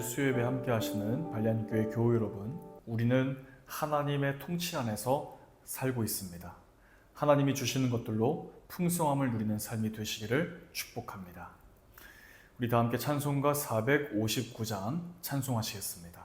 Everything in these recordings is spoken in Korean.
수요예배 함께 하시는 발리안교회 교우 여러분, 우리는 하나님의 통치 안에서 살고 있습니다. 하나님이 주시는 것들로 풍성함을 누리는 삶이 되시기를 축복합니다. 우리 다 함께 찬송가 459장 찬송하시겠습니다.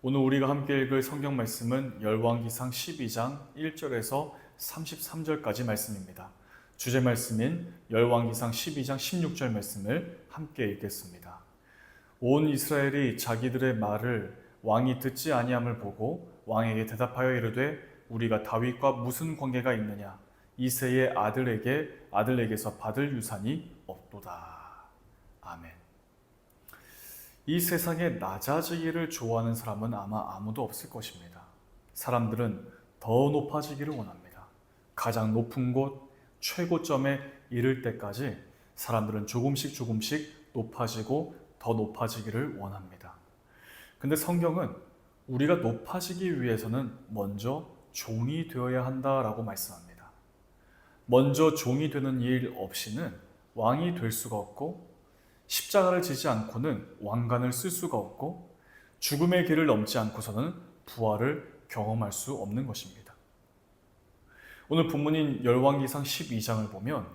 오늘 우리가 함께 읽을 성경 말씀은 열왕기상 12장 1절에서 33절까지 말씀입니다. 주제 말씀인 열왕기상 12장 16절 말씀을 함께 읽겠습니다. 온 이스라엘이 자기들의 말을 왕이 듣지 아니함을 보고 왕에게 대답하여 이르되 우리가 다윗과 무슨 관계가 있느냐? 이새의 아들에게서 받을 유산이 없도다. 아멘. 이 세상에 낮아지기를 좋아하는 사람은 아마 아무도 없을 것입니다. 사람들은 더 높아지기를 원합니다. 가장 높은 곳, 최고점에 이를 때까지 사람들은 조금씩 높아지고 더 높아지기를 원합니다. 근데 성경은 우리가 높아지기 위해서는 먼저 종이 되어야 한다라고 말씀합니다. 먼저 종이 되는 일 없이는 왕이 될 수가 없고, 십자가를 지지 않고는 왕관을 쓸 수가 없고, 죽음의 길을 넘지 않고서는 부활을 경험할 수 없는 것입니다. 오늘 본문인 열왕기상 12장을 보면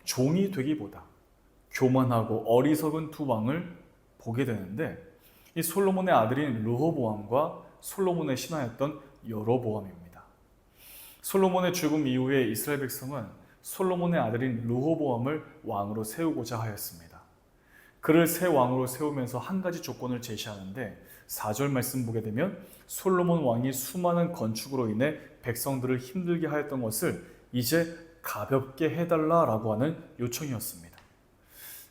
종이 되기보다 교만하고 어리석은 두 왕을 보게 되는데, 이 솔로몬의 아들인 르호보암과 솔로몬의 신하였던 여로보암입니다. 솔로몬의 죽음 이후에 이스라엘 백성은 솔로몬의 아들인 르호보암을 왕으로 세우고자 하였습니다. 그를 새 왕으로 세우면서 한 가지 조건을 제시하는데 4절 말씀 보게 되면 솔로몬 왕이 수많은 건축으로 인해 백성들을 힘들게 하였던 것을 이제 가볍게 해달라라고 하는 요청이었습니다.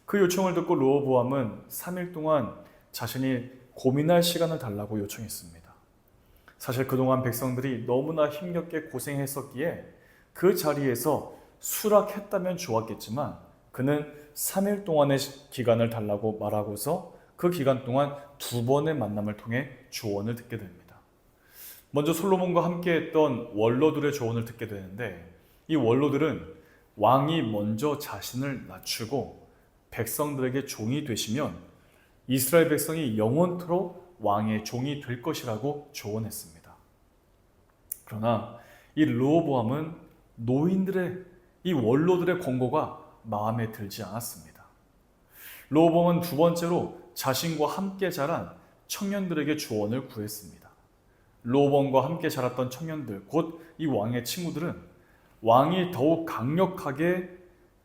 그 요청을 듣고 르호보암은 3일 동안 자신이 고민할 시간을 달라고 요청했습니다. 사실 그동안 백성들이 너무나 힘겹게 고생했었기에 그 자리에서 수락했다면 좋았겠지만 그는 3일 동안의 기간을 달라고 말하고서 그 기간 동안 2번의 만남을 통해 조언을 듣게 됩니다. 먼저 솔로몬과 함께 했던 원로들의 조언을 듣게 되는데 이 원로들은 왕이 먼저 자신을 낮추고 백성들에게 종이 되시면 이스라엘 백성이 영원토록 왕의 종이 될 것이라고 조언했습니다. 그러나 이 르호보암은 노인들의 이 원로들의 권고가 마음에 들지 않았습니다. 르호보암은 두 번째로 자신과 함께 자란 청년들에게 조언을 구했습니다. 르호보암과 함께 자랐던 청년들, 곧 이 왕의 친구들은 왕이 더욱 강력하게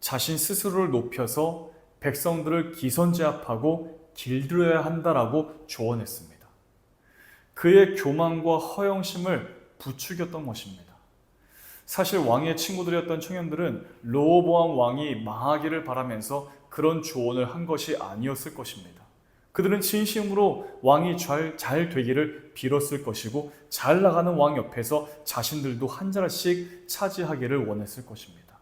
자신 스스로를 높여서 백성들을 기선제압하고 길들여야 한다라고 조언했습니다. 그의 교만과 허영심을 부추겼던 것입니다. 사실 왕의 친구들이었던 청년들은 르호보암 왕이 망하기를 바라면서 그런 조언을 한 것이 아니었을 것입니다. 그들은 진심으로 왕이 잘 되기를 빌었을 것이고 잘 나가는 왕 옆에서 자신들도 한 자리씩 차지하기를 원했을 것입니다.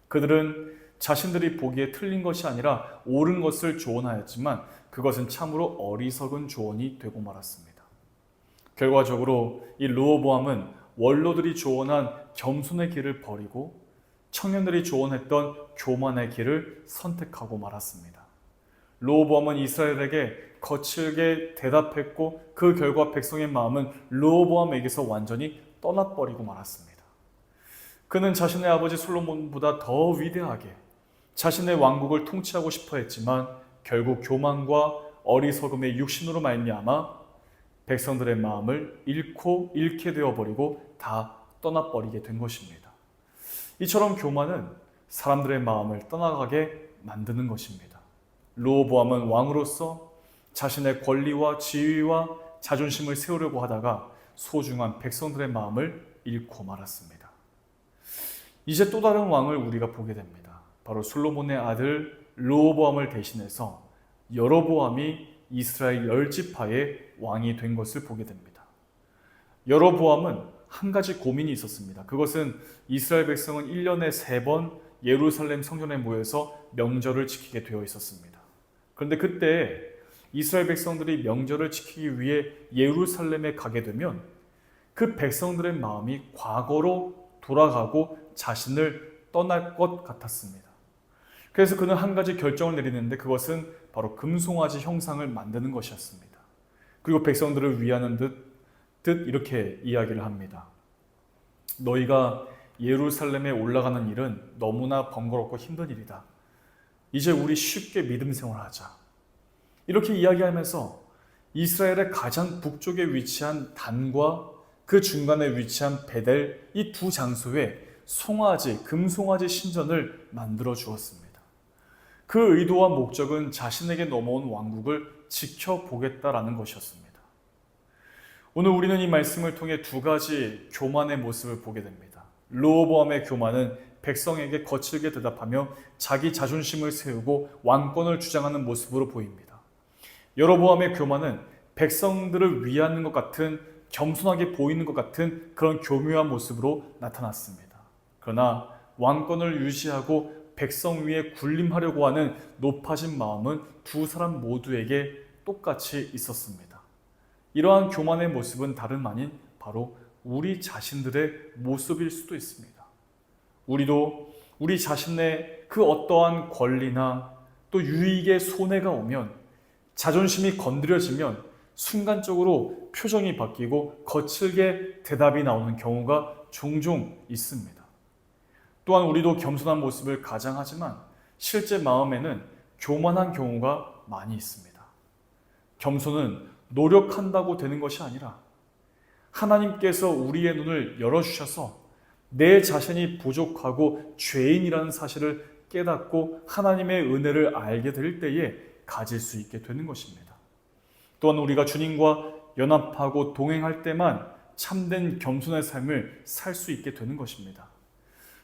그들은 자신들이 보기에 틀린 것이 아니라 옳은 것을 조언하였지만 그것은 참으로 어리석은 조언이 되고 말았습니다. 결과적으로 이 르호보암은 원로들이 조언한 겸손의 길을 버리고 청년들이 조언했던 교만의 길을 선택하고 말았습니다. 르호보암은 이스라엘에게 거칠게 대답했고 그 결과 백성의 마음은 르호보암에게서 완전히 떠나버리고 말았습니다. 그는 자신의 아버지 솔로몬보다 더 위대하게 자신의 왕국을 통치하고 싶어 했지만 결국 교만과 어리석음의 육신으로 말미암아 백성들의 마음을 잃게 되어버리고 다 떠나버리게 된 것입니다. 이처럼 교만은 사람들의 마음을 떠나가게 만드는 것입니다. 르호보암은 왕으로서 자신의 권리와 지위와 자존심을 세우려고 하다가 소중한 백성들의 마음을 잃고 말았습니다. 이제 또 다른 왕을 우리가 보게 됩니다. 바로 솔로몬의 아들 르호보암을 대신해서 여로보암이 이스라엘 10지파의 왕이 된 것을 보게 됩니다. 여로보암은 한 가지 고민이 있었습니다. 그것은 이스라엘 백성은 1년에 3번 예루살렘 성전에 모여서 명절을 지키게 되어 있었습니다. 그런데 그때 이스라엘 백성들이 명절을 지키기 위해 예루살렘에 가게 되면 그 백성들의 마음이 과거로 돌아가고 자신을 떠날 것 같았습니다. 그래서 그는 한 가지 결정을 내리는데 그것은 바로 금송아지 형상을 만드는 것이었습니다. 그리고 백성들을 위하는 듯 이렇게 이야기를 합니다. 너희가 예루살렘에 올라가는 일은 너무나 번거롭고 힘든 일이다. 이제 우리 쉽게 믿음 생활하자. 이렇게 이야기하면서 이스라엘의 가장 북쪽에 위치한 단과 그 중간에 위치한 베델 이 두 장소에 송아지, 금송아지 신전을 만들어 주었습니다. 그 의도와 목적은 자신에게 넘어온 왕국을 지켜보겠다라는 것이었습니다. 오늘 우리는 이 말씀을 통해 두 가지 교만의 모습을 보게 됩니다. 르호보암의 교만은 백성에게 거칠게 대답하며 자기 자존심을 세우고 왕권을 주장하는 모습으로 보입니다. 여로보암의 교만은 백성들을 위하는 것 같은 겸손하게 보이는 것 같은 그런 교묘한 모습으로 나타났습니다. 그러나 왕권을 유지하고 백성 위에 군림하려고 하는 높아진 마음은 두 사람 모두에게 똑같이 있었습니다. 이러한 교만의 모습은 다름 아닌 바로 우리 자신들의 모습일 수도 있습니다. 우리도 우리 자신의 그 어떠한 권리나 또 유익의 손해가 오면 자존심이 건드려지면 순간적으로 표정이 바뀌고 거칠게 대답이 나오는 경우가 종종 있습니다. 또한 우리도 겸손한 모습을 가장하지만 실제 마음에는 교만한 경우가 많이 있습니다. 겸손은 노력한다고 되는 것이 아니라 하나님께서 우리의 눈을 열어주셔서 내 자신이 부족하고 죄인이라는 사실을 깨닫고 하나님의 은혜를 알게 될 때에 가질 수 있게 되는 것입니다. 또한 우리가 주님과 연합하고 동행할 때만 참된 겸손의 삶을 살 수 있게 되는 것입니다.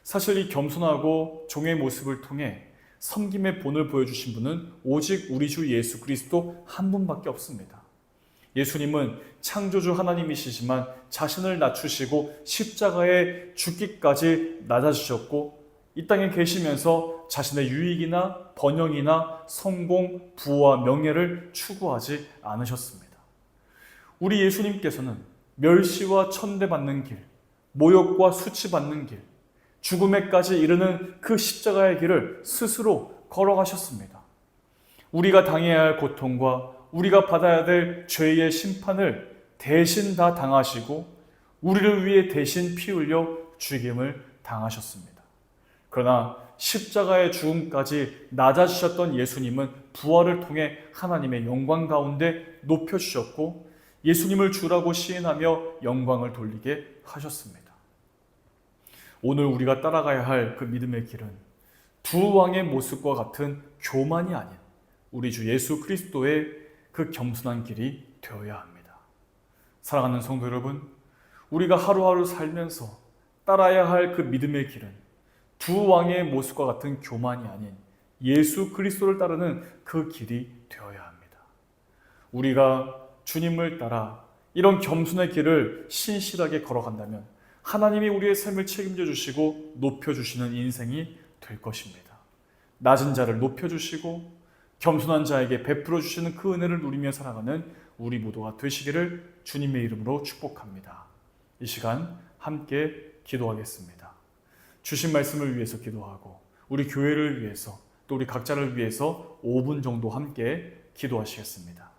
사실 이 겸손하고 종의 모습을 통해 섬김의 본을 보여주신 분은 오직 우리 주 예수 그리스도 한 분밖에 없습니다. 예수님은 창조주 하나님이시지만 자신을 낮추시고 십자가에 죽기까지 낮아지셨고 이 땅에 계시면서 자신의 유익이나 번영이나 성공, 부와 명예를 추구하지 않으셨습니다. 우리 예수님께서는 멸시와 천대받는 길, 모욕과 수치받는 길, 죽음에까지 이르는 그 십자가의 길을 스스로 걸어가셨습니다. 우리가 당해야 할 고통과 우리가 받아야 될 죄의 심판을 대신 다 당하시고 우리를 위해 대신 피 흘려 죽임을 당하셨습니다. 그러나 십자가의 죽음까지 낮아지셨던 예수님은 부활을 통해 하나님의 영광 가운데 높여주셨고 예수님을 주라고 시인하며 영광을 돌리게 하셨습니다. 오늘 우리가 따라가야 할 그 믿음의 길은 두 왕의 모습과 같은 교만이 아닌 우리 주 예수 그리스도의 그 겸손한 길이 되어야 합니다. 사랑하는 성도 여러분, 우리가 하루하루 살면서 따라야 할 그 믿음의 길은 두 왕의 모습과 같은 교만이 아닌 예수 그리스도를 따르는 그 길이 되어야 합니다. 우리가 주님을 따라 이런 겸손의 길을 신실하게 걸어간다면 하나님이 우리의 삶을 책임져 주시고 높여주시는 인생이 될 것입니다. 낮은 자를 높여주시고 겸손한 자에게 베풀어 주시는 그 은혜를 누리며 살아가는 우리 모두가 되시기를 주님의 이름으로 축복합니다. 이 시간 함께 기도하겠습니다. 주신 말씀을 위해서 기도하고 우리 교회를 위해서 또 우리 각자를 위해서 5분 정도 함께 기도하시겠습니다.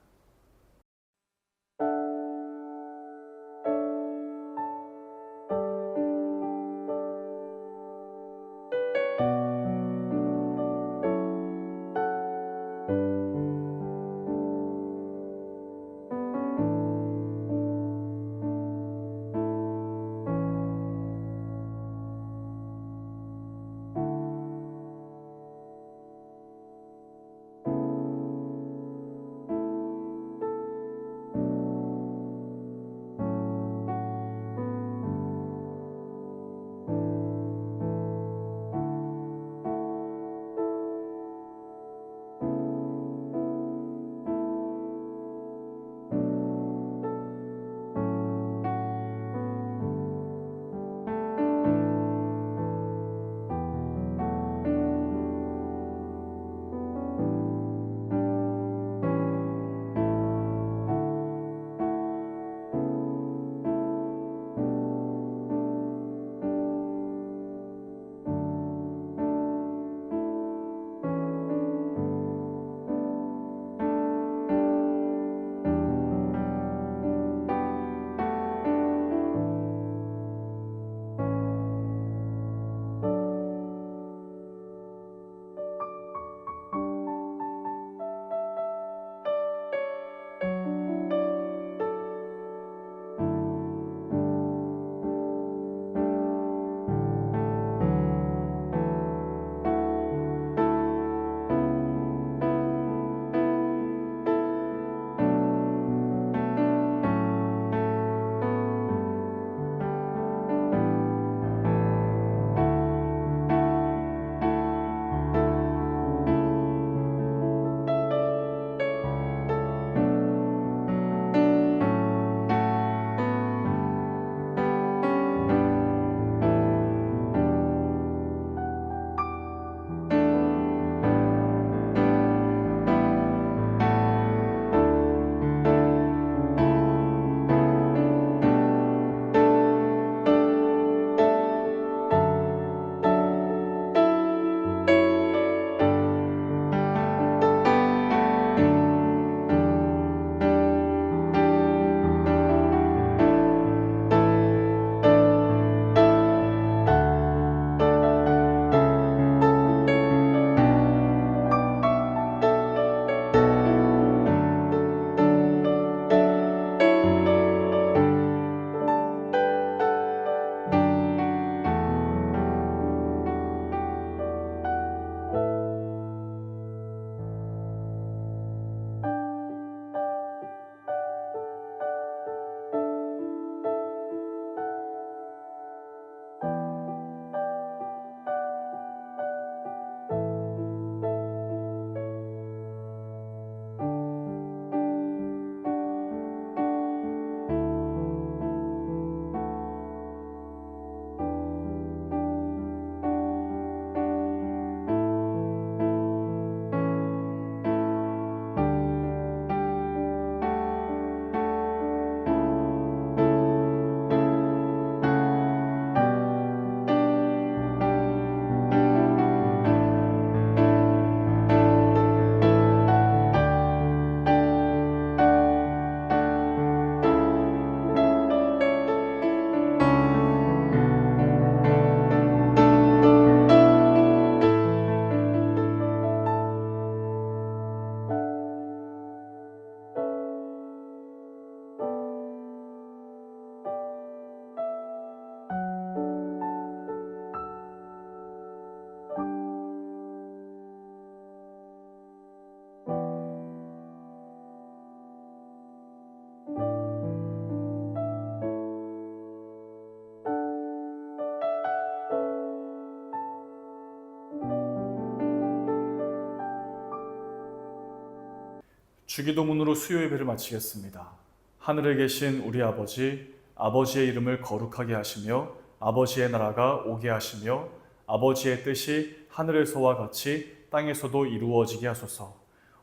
주기도문으로 수요 예배를 마치겠습니다. 하늘에 계신 우리 아버지, 아버지의 이름을 거룩하게 하시며 아버지의 나라가 오게 하시며 아버지의 뜻이 하늘에서와 같이 땅에서도 이루어지게 하소서.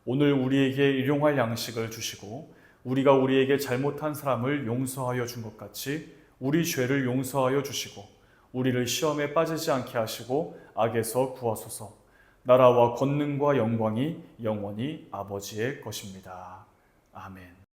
오늘 우리에게 일용할 양식을 주시고 우리가 우리에게 잘못한 사람을 용서하여 준 것 같이 우리 죄를 용서하여 주시고 우리를 시험에 빠지지 않게 하시고 악에서 구하소서. 나라와 권능과 영광이 영원히 아버지의 것입니다. 아멘.